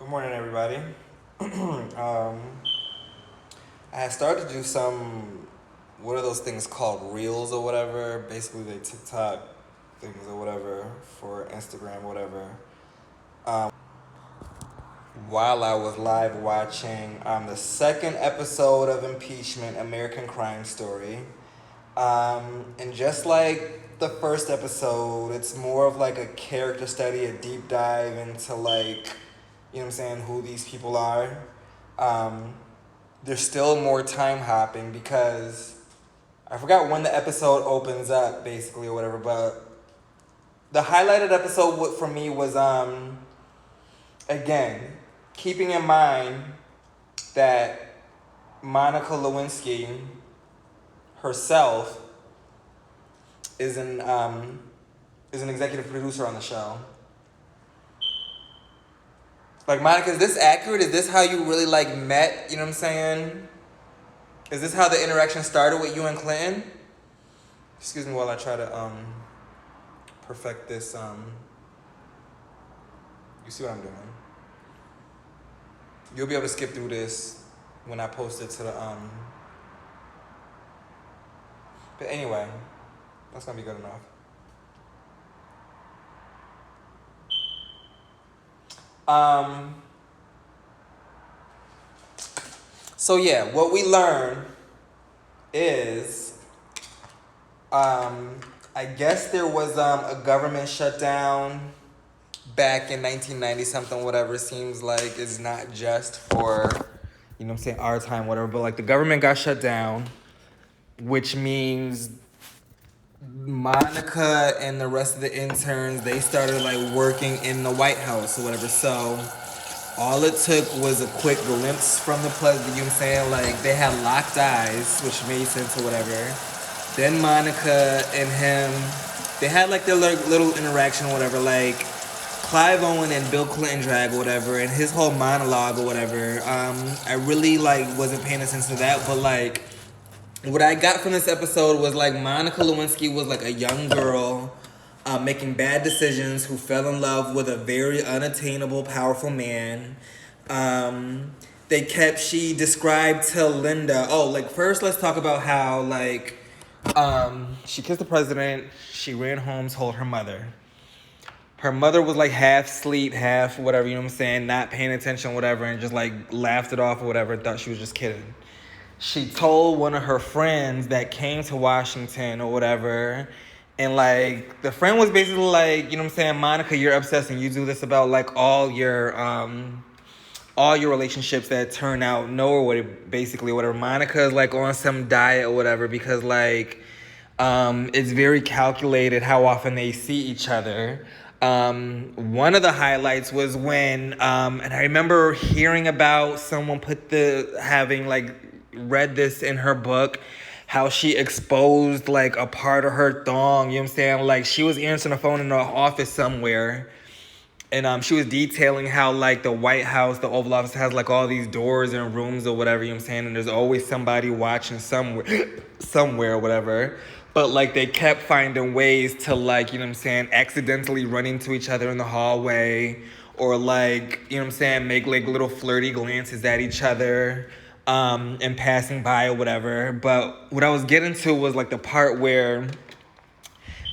Good morning, everybody. I had started to do some, what are those things called? Reels or whatever. Basically, they TikTok things or whatever for Instagram, whatever. Um, while I was live watching the second episode of Impeachment, American Crime Story. And just like the first episode, it's more of like a character study, a deep dive into like, you know what I'm saying, who these people are. Um, there's still more time hopping because I forgot when the episode opens up, basically, or whatever, but the highlighted episode for me was, again, keeping in mind that Monica Lewinsky herself is an executive producer on the show. Like, Monica, is this accurate? Is this how you really like met? You know what I'm saying? Is this how the interaction started with you and Clinton? Excuse me while I try to perfect this. You see what I'm doing? You'll be able to skip through this when I post it to the But anyway, that's gonna be good enough. Um. So yeah, what we learn is, I guess there was a government shutdown back in 1990 something, whatever. It seems like it's not just for, you know what I'm saying, our time, whatever, but like the government got shut down, which means Monica and the rest of the interns, they started like working in the White House or whatever. So all it took was a quick glimpse from the president, you know what I'm saying? Like they had locked eyes, which made sense or whatever. Then Monica and him, they had like their little interaction or whatever. Like Clive Owen and Bill Clinton drag or whatever, and his whole monologue or whatever. I really like wasn't paying attention to that, but like what I got from this episode was like Monica Lewinsky was like a young girl making bad decisions who fell in love with a very unattainable, powerful man. She described to Linda, oh, like first let's talk about how like she kissed the president, she ran home, told her mother. Her mother was like half asleep, half whatever, you know what I'm saying, not paying attention, whatever, and just like laughed it off or whatever and thought she was just kidding. She told one of her friends that came to Washington or whatever, and like the friend was basically like, you know what I'm saying, Monica, you're obsessed and you do this about like all your relationships that turn out nowhere, basically, whatever. Monica is like on some diet or whatever because like it's very calculated how often they see each other. One of the highlights was when, and I remember hearing about someone having like read this in her book, how she exposed like a part of her thong, you know what I'm saying? Like she was answering the phone in the office somewhere. And she was detailing how like the White House, the Oval Office has like all these doors and rooms or whatever, you know what I'm saying? And there's always somebody watching somewhere or whatever. But like they kept finding ways to like, you know what I'm saying, accidentally run into each other in the hallway or like, you know what I'm saying, make like little flirty glances at each other and passing by or whatever. But what I was getting to was like the part where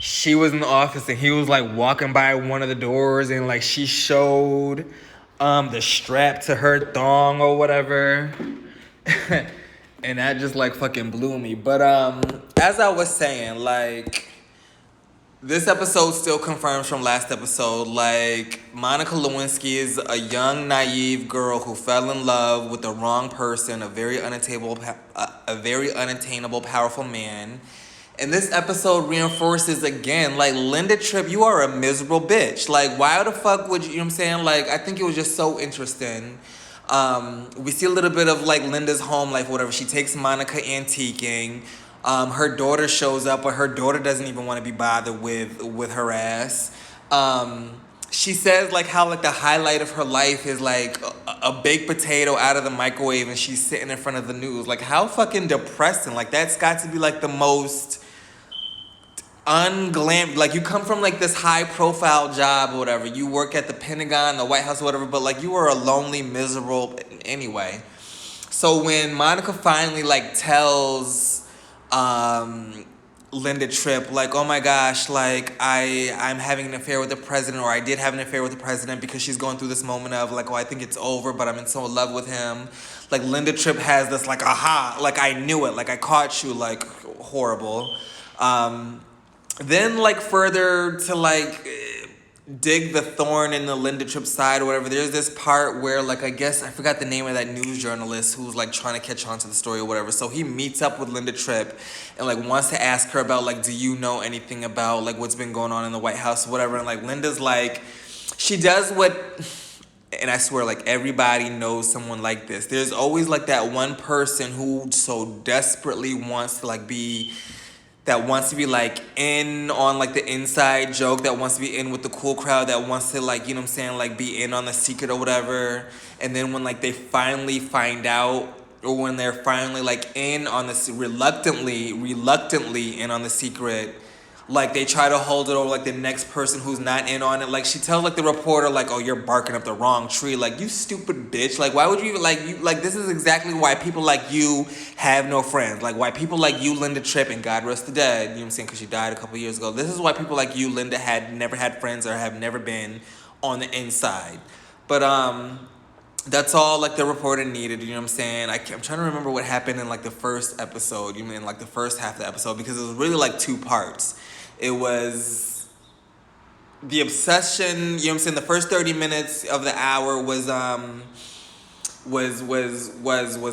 she was in the office and he was like walking by one of the doors and like she showed the strap to her thong or whatever. And that just like fucking blew me. But as I was saying, like this episode still confirms from last episode, like Monica Lewinsky is a young naive girl who fell in love with the wrong person, a very unattainable powerful man. And this episode reinforces again, like, Linda Tripp, you are a miserable bitch. Like, why the fuck would you know what I'm saying? Like, I think it was just so interesting. We see a little bit of, like, Linda's home life, whatever. She takes Monica antiquing. Her daughter shows up, but her daughter doesn't even want to be bothered with her ass. She says, like, how, like, the highlight of her life is, like, a baked potato out of the microwave and she's sitting in front of the news. Like, how fucking depressing. Like, that's got to be, like, the most unglam, like you come from like this high profile job or whatever, you work at the Pentagon, the White House or whatever, but like you are a lonely, miserable anyway. So when Monica finally like tells um Linda Tripp, like, oh my gosh, like I'm having an affair with the president, or I did have an affair with the president, because she's going through this moment of like, oh, I think it's over, but I'm in so love with him. Like Linda Tripp has this like, aha, like I knew it, like I caught you, like horrible. Um, then like further to like dig the thorn in the Linda Tripp side or whatever, there's this part where like I guess I forgot the name of that news journalist who's like trying to catch on to the story or whatever. So he meets up with Linda Tripp and like wants to ask her about like, do you know anything about like what's been going on in the White House or whatever. And like Linda's like, she does what, and I swear like everybody knows someone like this. There's always like that one person who so desperately wants to like be, that wants to be like in on like the inside joke, that wants to be in with the cool crowd, that wants to like, you know what I'm saying, like be in on the secret or whatever. And then when like they finally find out, or when they're finally like in on this, reluctantly in on the secret, like they try to hold it over like the next person who's not in on it. Like she tells like the reporter like, oh, you're barking up the wrong tree, like you stupid bitch, like why would you even like, you like, this is exactly why people like you have no friends, like why people like you, Linda Tripp, and God rest the dead, you know what I'm saying, because she died a couple years ago. This is why people like you, Linda, had never had friends or have never been on the inside. But that's all like the reporter needed, you know what I'm saying. I'm trying to remember what happened in like the first episode, you mean like the first half of the episode, because it was really like two parts. It was the obsession, you know what I'm saying. The first 30 minutes of the hour was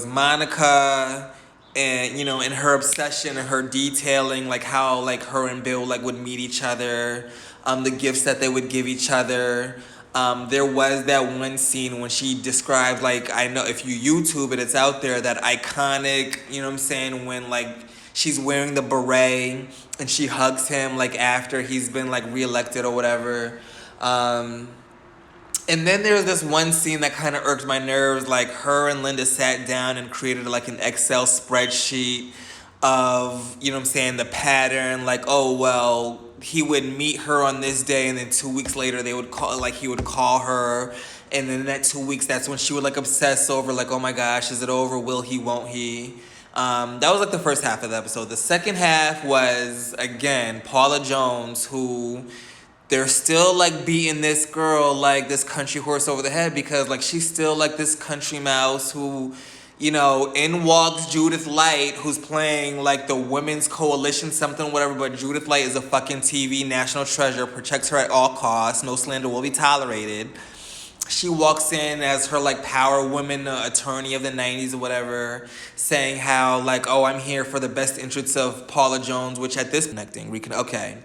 Monica, and you know, and her obsession and her detailing like how like her and Bill like would meet each other, the gifts that they would give each other. There was that one scene when she described, like, I know if you YouTube it, it's out there, that iconic, you know what I'm saying, when like she's wearing the beret and she hugs him like after he's been like reelected or whatever. And then there's this one scene that kind of irked my nerves. Like her and Linda sat down and created like an Excel spreadsheet of, you know what I'm saying, the pattern. Like, oh, well, he would meet her on this day, and then 2 weeks later they would call, like he would call her. And then in that 2 weeks, that's when she would like obsess over like, oh my gosh, is it over? Will he, won't he? That was like the first half of the episode. The second half was, again, Paula Jones, who they're still like beating this girl, like this country horse over the head, because like she's still like this country mouse who, you know, in walks Judith Light, who's playing like the women's coalition something whatever, but Judith Light is a fucking TV national treasure, protects her at all costs, no slander will be tolerated. She walks in as her like power woman attorney of the 90s or whatever, saying how like, oh, I'm here for the best interests of Paula Jones, which at this okay,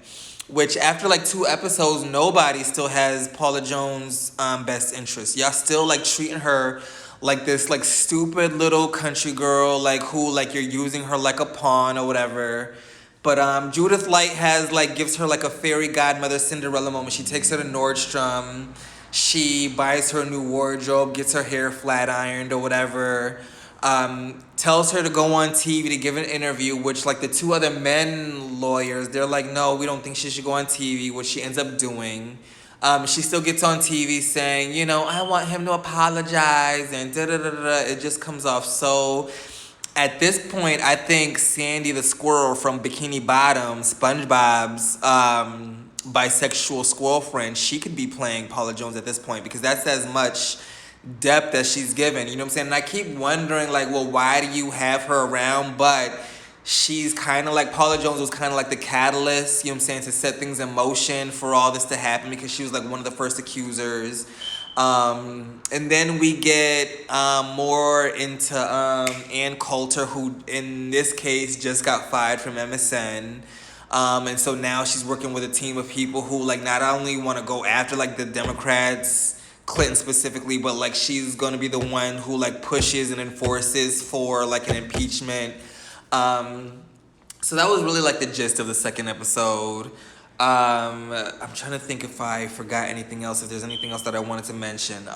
which after like 2 episodes, nobody still has Paula Jones' best interest. Y'all still like treating her like this like stupid little country girl, like who like you're using her like a pawn or whatever. But Judith Light has like, gives her like a fairy godmother Cinderella moment. She takes her to Nordstrom. She buys her a new wardrobe, gets her hair flat ironed or whatever. Tells her to go on TV to give an interview, which like the two other men lawyers, they're like, no, we don't think she should go on TV, which she ends up doing. She still gets on TV saying, you know, I want him to apologize and da da da da. It just comes off so. At this point, I think Sandy the squirrel from Bikini Bottom, SpongeBob's bisexual squirrel friend, she could be playing Paula Jones at this point, because that's as much depth as she's given. You know what I'm saying? And I keep wondering, like, well, why do you have her around? But she's kind of like, Paula Jones was kind of like the catalyst, you know what I'm saying, to set things in motion for all this to happen, because she was like one of the first accusers. And then we get more into Ann Coulter, who in this case just got fired from MSN. And so now she's working with a team of people who like not only want to go after like the Democrats, Clinton specifically, but like she's going to be the one who like pushes and enforces for like an impeachment. So that was really like the gist of the second episode. I'm trying to think if I forgot anything else, if there's anything else that I wanted to mention.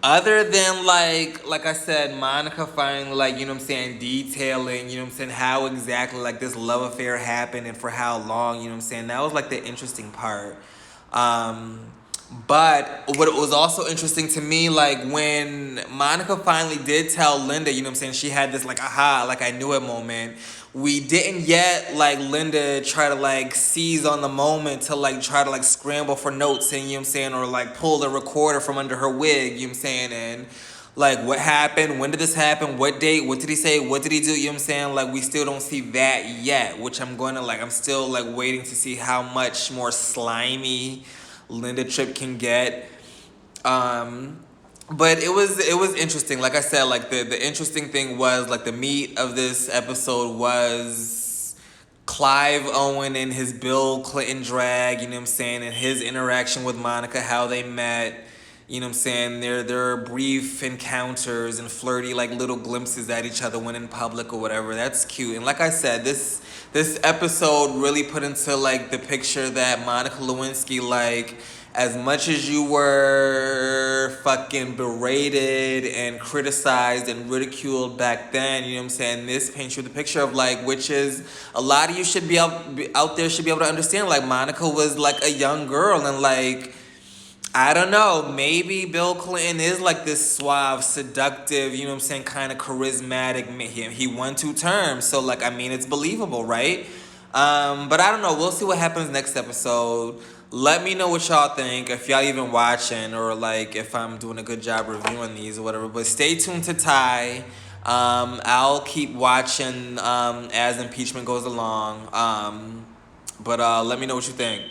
Other than like I said, Monica finally, like, you know what I'm saying, detailing, you know what I'm saying, how exactly like this love affair happened and for how long, you know what I'm saying. That was like the interesting part. Um but what was also interesting to me, like when Monica finally did tell Linda, you know what I'm saying, she had this like aha, like I knew it moment. We didn't yet like Linda try to like seize on the moment to like try to like scramble for notes and, you know what I'm saying, or like pull the recorder from under her wig, you know what I'm saying, and like what happened, when did this happen, what date, what did he say, what did he do, you know what I'm saying, like we still don't see that yet, which I'm still like waiting to see how much more slimy Linda Tripp can get. Um, but it was interesting. Like I said, like the interesting thing was like the meat of this episode was Clive Owen and his Bill Clinton drag, you know what I'm saying, and his interaction with Monica, how they met, you know what I'm saying, their brief encounters and flirty like little glimpses at each other when in public or whatever. That's cute. And like I said, this episode really put into like the picture that Monica Lewinsky, like, as much as you were fucking berated and criticized and ridiculed back then, you know what I'm saying, this paints you the picture of like, which is a lot of you should be out there should be able to understand, like Monica was like a young girl and like, I don't know, maybe Bill Clinton is like this suave, seductive, you know what I'm saying, kind of charismatic. He won 2 terms, so like, I mean, it's believable, right? But I don't know. We'll see what happens next episode. Let me know what y'all think, if y'all even watching, or like if I'm doing a good job reviewing these or whatever. But stay tuned to Ty. I'll keep watching as impeachment goes along. But let me know what you think.